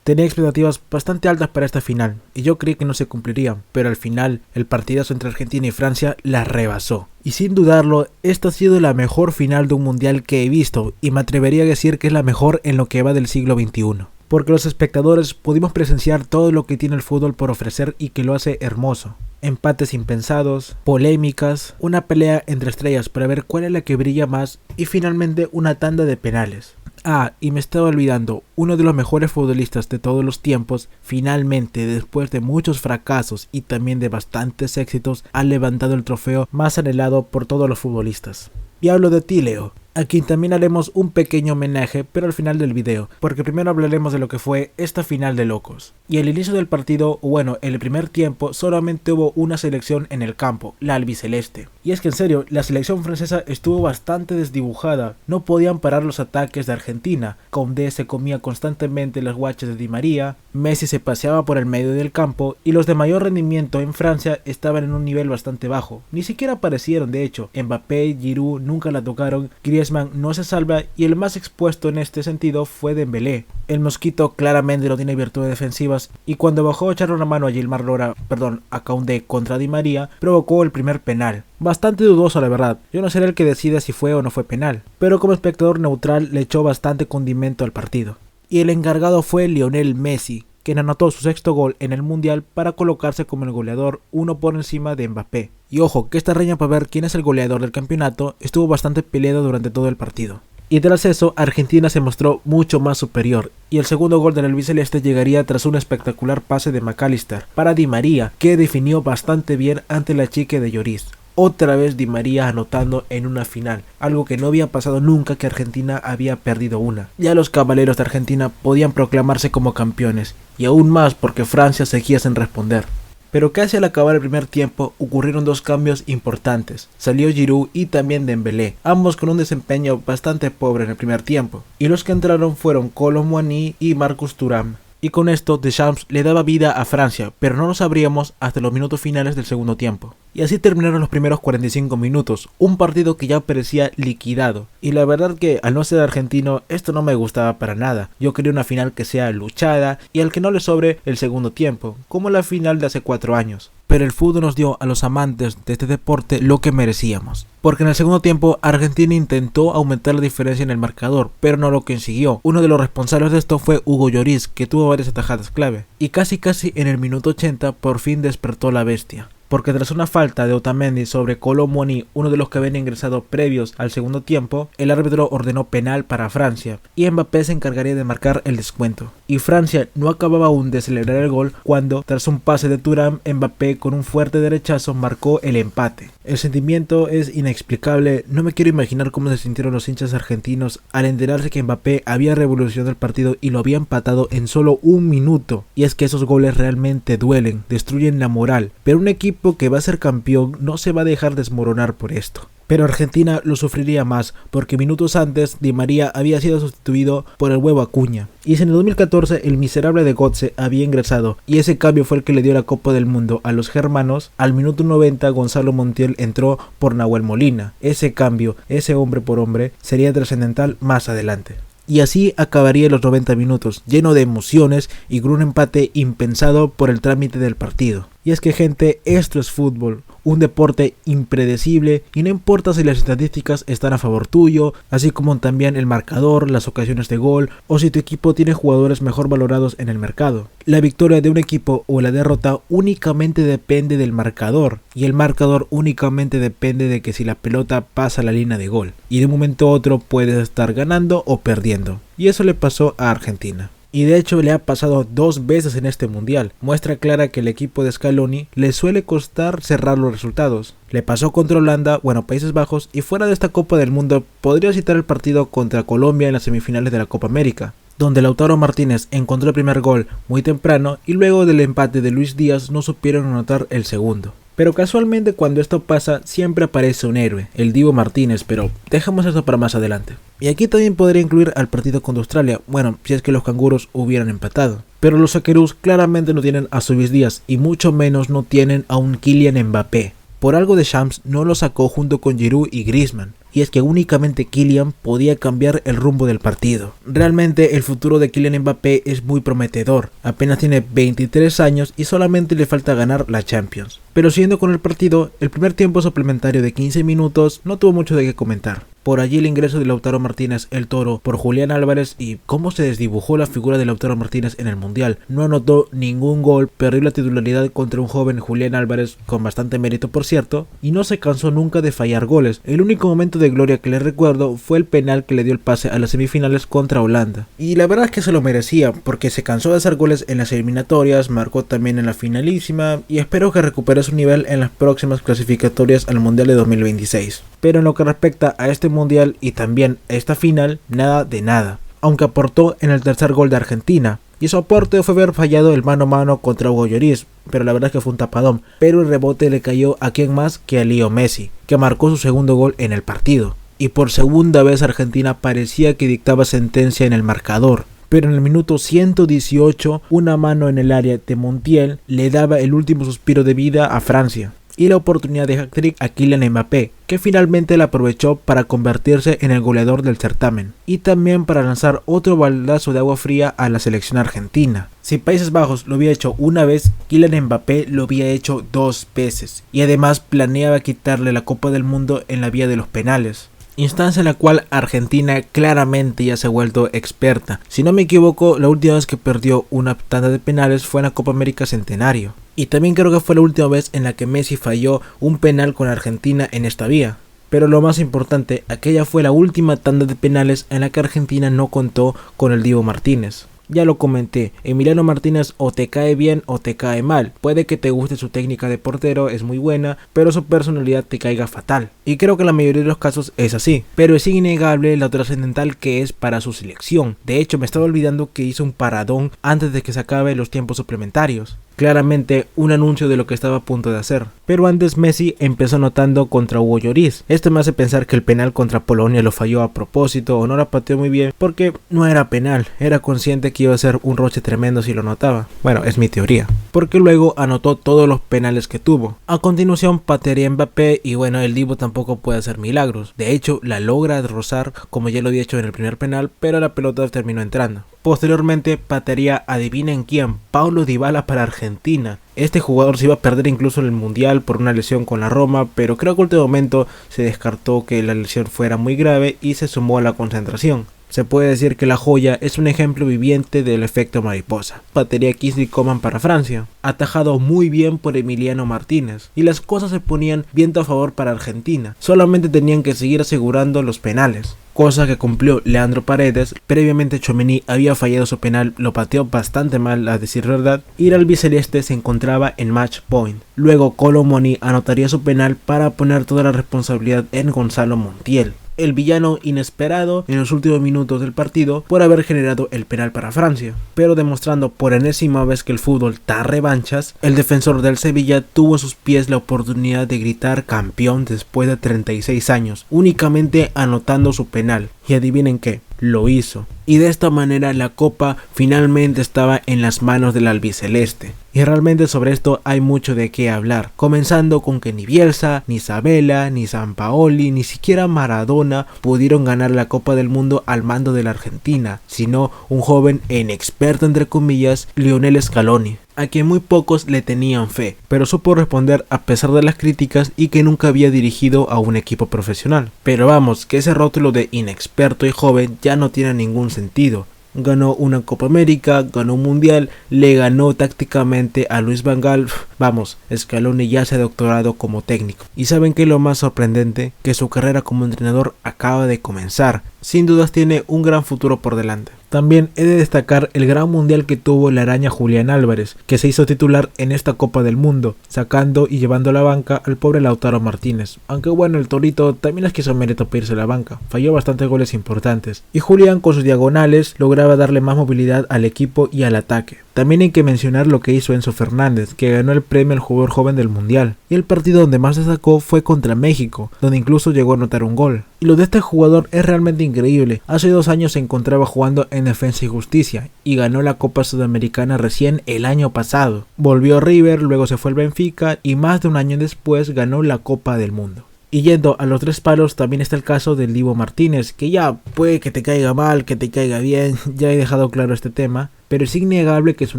Tenía expectativas bastante altas para esta final, y yo creí que no se cumplirían, pero al final el partidazo entre Argentina y Francia las rebasó. Y sin dudarlo, esta ha sido la mejor final de un mundial que he visto, y me atrevería a decir que es la mejor en lo que va del siglo XXI. Porque los espectadores pudimos presenciar todo lo que tiene el fútbol por ofrecer y que lo hace hermoso. Empates impensados, polémicas, una pelea entre estrellas para ver cuál es la que brilla más y finalmente una tanda de penales. Ah, y me estaba olvidando, uno de los mejores futbolistas de todos los tiempos, finalmente, después de muchos fracasos y también de bastantes éxitos, ha levantado el trofeo más anhelado por todos los futbolistas. Y hablo de ti, Leo, a quien también haremos un pequeño homenaje, pero al final del video, porque primero hablaremos de lo que fue esta final de locos. Y al inicio del partido, bueno, en el primer tiempo solamente hubo una selección en el campo, la albiceleste. Y es que en serio, la selección francesa estuvo bastante desdibujada, no podían parar los ataques de Argentina, Koundé se comía constantemente las guachas de Di María, Messi se paseaba por el medio del campo y los de mayor rendimiento en Francia estaban en un nivel bastante bajo, ni siquiera aparecieron de hecho, Mbappé, Giroud nunca la tocaron, Griezmann no se salva y el más expuesto en este sentido fue Dembélé. El mosquito claramente no tiene virtudes defensivas y cuando bajó a echarle una mano a Koundé contra Di María, provocó el primer penal. Bastante dudoso la verdad, yo no seré el que decida si fue o no fue penal, pero como espectador neutral le echó bastante condimento al partido. Y el encargado fue Lionel Messi, quien anotó su sexto gol en el mundial para colocarse como el goleador, uno por encima de Mbappé. Y ojo, que esta reña para ver quién es el goleador del campeonato estuvo bastante peleado durante todo el partido. Y tras eso, Argentina se mostró mucho más superior, y el segundo gol del albiceleste llegaría tras un espectacular pase de McAllister para Di María, que definió bastante bien ante la chique de Lloris. Otra vez Di María anotando en una final, algo que no había pasado nunca que Argentina había perdido una. Ya los Cavaleros de Argentina podían proclamarse como campeones, y aún más porque Francia seguía sin responder. Pero casi al acabar el primer tiempo ocurrieron dos cambios importantes, salió Giroud y también Dembélé, ambos con un desempeño bastante pobre en el primer tiempo, y los que entraron fueron Kolo Muani y Marcus Thuram. Y con esto Deschamps le daba vida a Francia, pero no lo sabríamos hasta los minutos finales del segundo tiempo. Y así terminaron los primeros 45 minutos, un partido que ya parecía liquidado. Y la verdad que al no ser argentino esto no me gustaba para nada, yo quería una final que sea luchada y al que no le sobre el segundo tiempo, como la final de hace 4 años. Pero el fútbol nos dio a los amantes de este deporte lo que merecíamos. Porque en el segundo tiempo Argentina intentó aumentar la diferencia en el marcador, pero no lo consiguió. Uno de los responsables de esto fue Hugo Lloris, que tuvo varias atajadas clave. Y casi en el minuto 80 por fin despertó la bestia. Porque tras una falta de Otamendi sobre Kolo Muani, uno de los que habían ingresado previos al segundo tiempo, el árbitro ordenó penal para Francia y Mbappé se encargaría de marcar el descuento. Y Francia no acababa aún de celebrar el gol cuando, tras un pase de Thuram, Mbappé con un fuerte derechazo marcó el empate. El sentimiento es inexplicable, no me quiero imaginar cómo se sintieron los hinchas argentinos al enterarse que Mbappé había revolucionado el partido y lo había empatado en solo un minuto. Y es que esos goles realmente duelen, destruyen la moral, pero un equipo que va a ser campeón no se va a dejar desmoronar por esto. Pero Argentina lo sufriría más, porque minutos antes Di María había sido sustituido por el huevo Acuña. Y en el 2014 el miserable de Götze había ingresado, y ese cambio fue el que le dio la Copa del Mundo a los germanos. Al minuto 90 Gonzalo Montiel entró por Nahuel Molina. Ese cambio, ese hombre por hombre, sería trascendental más adelante. Y así acabaría los 90 minutos, lleno de emociones y con un empate impensado por el trámite del partido. Y es que gente, esto es fútbol, un deporte impredecible y no importa si las estadísticas están a favor tuyo, así como también el marcador, las ocasiones de gol o si tu equipo tiene jugadores mejor valorados en el mercado. La victoria de un equipo o la derrota únicamente depende del marcador y el marcador únicamente depende de que si la pelota pasa la línea de gol y de un momento a otro puedes estar ganando o perdiendo. Y eso le pasó a Argentina. Y de hecho le ha pasado 2 veces en este mundial. Muestra clara que el equipo de Scaloni le suele costar cerrar los resultados. Le pasó contra Holanda, Países Bajos, y fuera de esta Copa del Mundo podría citar el partido contra Colombia en las semifinales de la Copa América, donde Lautaro Martínez encontró el primer gol muy temprano y luego del empate de Luis Díaz no supieron anotar el segundo. Pero casualmente cuando esto pasa siempre aparece un héroe, el Dibu Martínez, pero dejamos eso para más adelante. Y aquí también podría incluir al partido contra Australia, si es que los canguros hubieran empatado. Pero los Socceroos claramente no tienen a Luis Díaz y mucho menos no tienen a un Kylian Mbappé. Por algo Deschamps no lo sacó junto con Giroud y Griezmann. y es que únicamente Kylian podía cambiar el rumbo del partido. Realmente el futuro de Kylian Mbappé es muy prometedor, apenas tiene 23 años y solamente le falta ganar la Champions. Pero siguiendo con el partido, el primer tiempo suplementario de 15 minutos no tuvo mucho de qué comentar. Por allí el ingreso de Lautaro Martínez el Toro por Julián Álvarez y cómo se desdibujó la figura de Lautaro Martínez en el Mundial. No anotó ningún gol, perdió la titularidad contra un joven Julián Álvarez con bastante mérito por cierto, y no se cansó nunca de fallar goles. El único momento de gloria que le recuerdo fue el penal que le dio el pase a las semifinales contra Holanda. Y la verdad es que se lo merecía, porque se cansó de hacer goles en las eliminatorias, marcó también en la finalísima y espero que recupere su nivel en las próximas clasificatorias al Mundial de 2026. Pero en lo que respecta a este Mundial y también a esta final, nada de nada. Aunque aportó en el tercer gol de Argentina. Y su aporte fue haber fallado el mano a mano contra Hugo Lloris, pero la verdad es que fue un tapadón. Pero el rebote le cayó a quien más que a Leo Messi, que marcó su segundo gol en el partido. Y por segunda vez Argentina parecía que dictaba sentencia en el marcador. Pero en el minuto 118, una mano en el área de Montiel le daba el último suspiro de vida a Francia. Y la oportunidad de hat-trick a Kylian Mbappé, que finalmente la aprovechó para convertirse en el goleador del certamen, y también para lanzar otro baldazo de agua fría a la selección argentina. Si Países Bajos lo había hecho una vez, Kylian Mbappé lo había hecho 2 veces, y además planeaba quitarle la Copa del Mundo en la vía de los penales. Instancia en la cual Argentina claramente ya se ha vuelto experta. Si no me equivoco, la última vez que perdió una tanda de penales fue en la Copa América Centenario. Y también creo que fue la última vez en la que Messi falló un penal con Argentina en esta vía. Pero lo más importante, aquella fue la última tanda de penales en la que Argentina no contó con el Dibu Martínez. Ya lo comenté, Emiliano Martínez o te cae bien o te cae mal. Puede que te guste su técnica de portero, es muy buena, pero su personalidad te caiga fatal. Y creo que en la mayoría de los casos es así. Pero es innegable lo trascendental que es para su selección. De hecho, me estaba olvidando que hizo un paradón antes de que se acabe los tiempos suplementarios. Claramente un anuncio de lo que estaba a punto de hacer. Pero antes Messi empezó anotando contra Hugo Lloris. Esto me hace pensar que el penal contra Polonia lo falló a propósito o no la pateó muy bien porque no era penal. Era consciente que iba a ser un roche tremendo si lo anotaba. Bueno, es mi teoría. Porque luego anotó todos los penales que tuvo. A continuación patearía Mbappé y bueno, el Dibu tampoco puede hacer milagros. De hecho, la logra rozar como ya lo había hecho en el primer penal, pero la pelota terminó entrando. Posteriormente patearía, adivinen quién, Paulo Dybala para Argentina. Este jugador se iba a perder incluso en el Mundial por una lesión con la Roma, pero creo que al último momento se descartó que la lesión fuera muy grave y se sumó a la concentración. Se puede decir que la joya es un ejemplo viviente del efecto mariposa. Patearía Kingsley Coman para Francia, atajado muy bien por Emiliano Martínez, y las cosas se ponían viento a favor para Argentina. Solamente tenían que seguir asegurando los penales, cosa que cumplió Leandro Paredes. Previamente Tchouaméni había fallado su penal, lo pateó bastante mal a decir verdad, y el albiceleste se encontraba en match point. Luego Kolo Muani anotaría su penal para poner toda la responsabilidad en Gonzalo Montiel, el villano inesperado en los últimos minutos del partido por haber generado el penal para Francia. Pero demostrando por enésima vez que el fútbol da revanchas, el defensor del Sevilla tuvo a sus pies la oportunidad de gritar campeón después de 36 años, únicamente anotando su penal. Y adivinen qué, lo hizo. Y de esta manera la copa finalmente estaba en las manos del albiceleste. Y realmente sobre esto hay mucho de qué hablar, comenzando con que ni Bielsa, ni Sabella, ni Sampaoli, ni siquiera Maradona pudieron ganar la Copa del Mundo al mando de la Argentina, sino un joven e inexperto entre comillas, Lionel Scaloni, a quien muy pocos le tenían fe, pero supo responder a pesar de las críticas y que nunca había dirigido a un equipo profesional. Pero vamos, que ese rótulo de inexperto y joven ya no tiene ningún sentido. Ganó una Copa América, ganó un Mundial, le ganó tácticamente a Luis Van Gaal. Vamos, Scaloni ya se ha doctorado como técnico. Y ¿saben qué es lo más sorprendente? Que su carrera como entrenador acaba de comenzar. Sin dudas tiene un gran futuro por delante. También he de destacar el gran mundial que tuvo la araña Julián Álvarez, que se hizo titular en esta Copa del Mundo, sacando y llevando a la banca al pobre Lautaro Martínez. Aunque bueno, el Torito también es que hizo mérito para irse a la banca, falló bastantes goles importantes. Y Julián con sus diagonales lograba darle más movilidad al equipo y al ataque. También hay que mencionar lo que hizo Enzo Fernández, que ganó el premio al jugador joven del mundial. Y el partido donde más destacó fue contra México, donde incluso llegó a anotar un gol. Y lo de este jugador es realmente increíble. Hace 2 años se encontraba jugando en Defensa y Justicia y ganó la Copa Sudamericana recién el año pasado. Volvió a River, luego se fue al Benfica y más de un año después ganó la Copa del Mundo. Y yendo a los 3 palos también está el caso del Dibu Martínez, que ya puede que te caiga mal, que te caiga bien, ya he dejado claro este tema, pero es innegable que su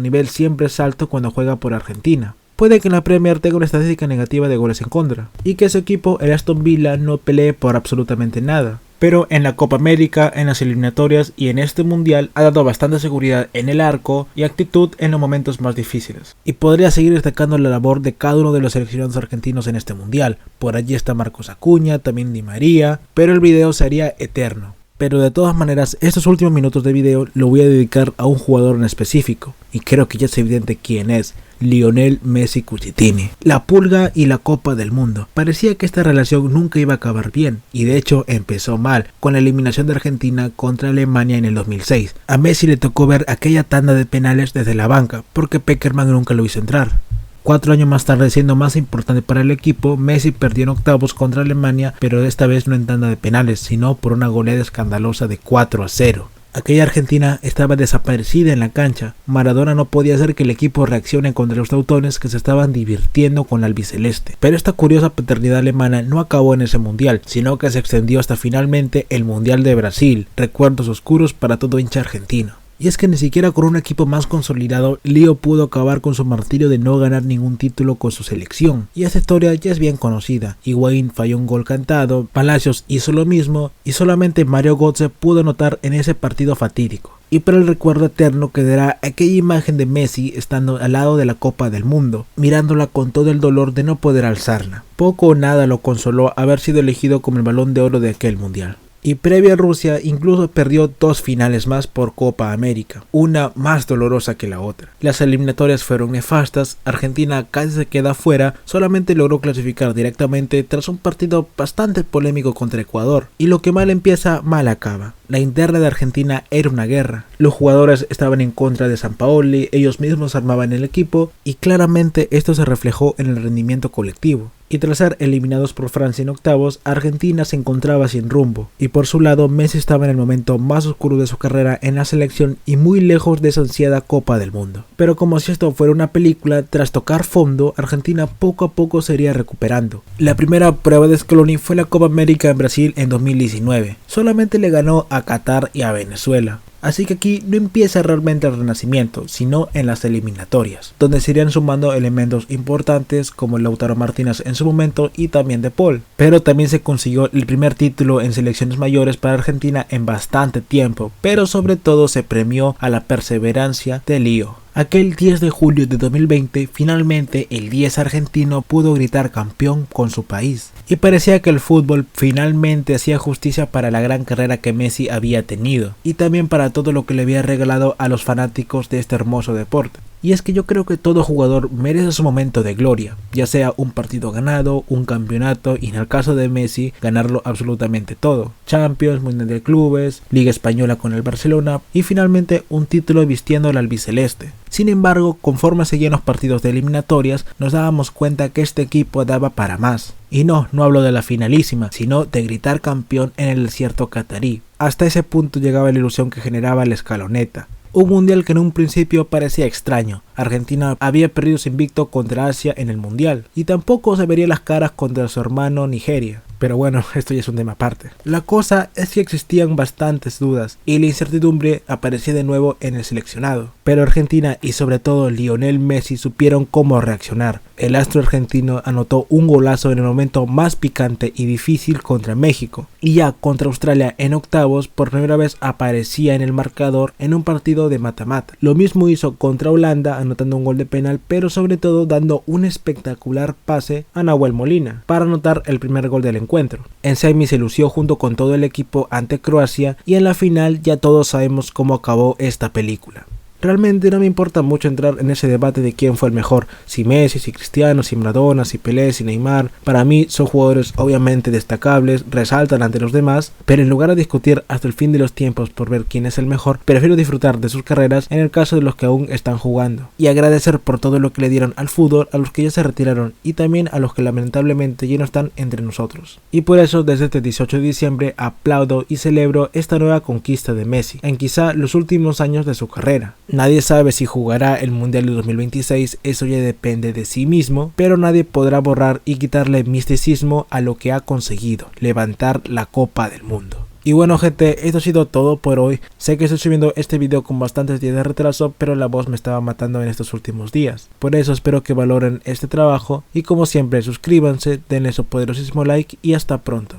nivel siempre es alto cuando juega por Argentina. Puede que en la Premier tenga una estadística negativa de goles en contra, y que su equipo, el Aston Villa, no pelee por absolutamente nada. Pero en la Copa América, en las eliminatorias y en este mundial ha dado bastante seguridad en el arco y actitud en los momentos más difíciles. Y podría seguir destacando la labor de cada uno de los seleccionados argentinos en este mundial. Por allí está Marcos Acuña, también Di María, pero el video sería eterno. Pero de todas maneras, estos últimos minutos de video lo voy a dedicar a un jugador en específico, y creo que ya es evidente quién es: Lionel Messi Cucitini. La pulga y la Copa del Mundo. Parecía que esta relación nunca iba a acabar bien, y de hecho empezó mal, con la eliminación de Argentina contra Alemania en el 2006. A Messi le tocó ver aquella tanda de penales desde la banca, porque Peckerman nunca lo hizo entrar. 4 años más tarde, siendo más importante para el equipo, Messi perdió en octavos contra Alemania, pero esta vez no en tanda de penales, sino por una goleada escandalosa de 4-0. Aquella Argentina estaba desaparecida en la cancha. Maradona no podía hacer que el equipo reaccione contra los teutones que se estaban divirtiendo con la albiceleste. Pero esta curiosa paternidad alemana no acabó en ese mundial, sino que se extendió hasta finalmente el Mundial de Brasil. Recuerdos oscuros para todo hincha argentino. Y es que ni siquiera con un equipo más consolidado, Lío pudo acabar con su martirio de no ganar ningún título con su selección. Y esta historia ya es bien conocida. Higuaín falló un gol cantado, Palacios hizo lo mismo, y solamente Mario Götze pudo anotar en ese partido fatídico. Y para el recuerdo eterno quedará aquella imagen de Messi estando al lado de la Copa del Mundo, mirándola con todo el dolor de no poder alzarla. Poco o nada lo consoló haber sido elegido como el Balón de Oro de aquel mundial. Y previo a Rusia incluso perdió 2 finales más por Copa América, una más dolorosa que la otra. Las eliminatorias fueron nefastas, Argentina casi se queda fuera, solamente logró clasificar directamente tras un partido bastante polémico contra Ecuador, y lo que mal empieza, mal acaba. La interna de Argentina era una guerra, los jugadores estaban en contra de Sampaoli, ellos mismos armaban el equipo, y claramente esto se reflejó en el rendimiento colectivo. Y tras ser eliminados por Francia en octavos, Argentina se encontraba sin rumbo, y por su lado Messi estaba en el momento más oscuro de su carrera en la selección y muy lejos de esa ansiada Copa del Mundo. Pero como si esto fuera una película, tras tocar fondo, Argentina poco a poco se iría recuperando. La primera prueba de Scaloni fue la Copa América en Brasil en 2019, solamente le ganó a Qatar y a Venezuela. Así que aquí no empieza realmente el renacimiento, sino en las eliminatorias, donde se irían sumando elementos importantes como Lautaro Martínez en su momento y también De Paul. Pero también se consiguió el primer título en selecciones mayores para Argentina en bastante tiempo, pero sobre todo se premió a la perseverancia de Lío. Aquel 10 de julio de 2020, finalmente el 10 argentino pudo gritar campeón con su país. Y parecía que el fútbol finalmente hacía justicia para la gran carrera que Messi había tenido, y también para todo lo que le había regalado a los fanáticos de este hermoso deporte. Y es que yo creo que todo jugador merece su momento de gloria, ya sea un partido ganado, un campeonato y en el caso de Messi ganarlo absolutamente todo. Champions, Mundial de Clubes, Liga Española con el Barcelona y finalmente un título vistiendo el albiceleste. Sin embargo, conforme seguían los partidos de eliminatorias, nos dábamos cuenta que este equipo daba para más. Y no hablo de la finalísima, sino de gritar campeón en el desierto catarí. Hasta ese punto llegaba la ilusión que generaba la escaloneta. Un mundial que en un principio parecía extraño. Argentina había perdido su invicto contra Asia en el mundial y tampoco se vería las caras contra su hermano Nigeria. Pero bueno, esto ya es un tema aparte. La cosa es que existían bastantes dudas y la incertidumbre aparecía de nuevo en el seleccionado. Pero Argentina y sobre todo Lionel Messi supieron cómo reaccionar. El astro argentino anotó un golazo en el momento más picante y difícil contra México. Y ya contra Australia en octavos por primera vez aparecía en el marcador en un partido de mata-mata. Lo mismo hizo contra Holanda anotando un gol de penal, pero sobre todo dando un espectacular pase a Nahuel Molina para anotar el primer gol del encuentro. En semi se lució junto con todo el equipo ante Croacia y en la final ya todos sabemos cómo acabó esta película. Realmente no me importa mucho entrar en ese debate de quién fue el mejor, si Messi, si Cristiano, si Maradona, si Pelé, si Neymar. Para mí son jugadores obviamente destacables, resaltan ante los demás, pero en lugar de discutir hasta el fin de los tiempos por ver quién es el mejor, prefiero disfrutar de sus carreras en el caso de los que aún están jugando, y agradecer por todo lo que le dieron al fútbol a los que ya se retiraron y también a los que lamentablemente ya no están entre nosotros. Y por eso desde este 18 de diciembre aplaudo y celebro esta nueva conquista de Messi, en quizá los últimos años de su carrera. Nadie sabe si jugará el Mundial de 2026, eso ya depende de sí mismo, pero nadie podrá borrar y quitarle misticismo a lo que ha conseguido, levantar la Copa del Mundo. Y bueno gente, esto ha sido todo por hoy. Sé que estoy subiendo este video con bastantes días de retraso, pero la voz me estaba matando en estos últimos días. Por eso espero que valoren este trabajo y como siempre suscríbanse, denle su poderosísimo like y hasta pronto.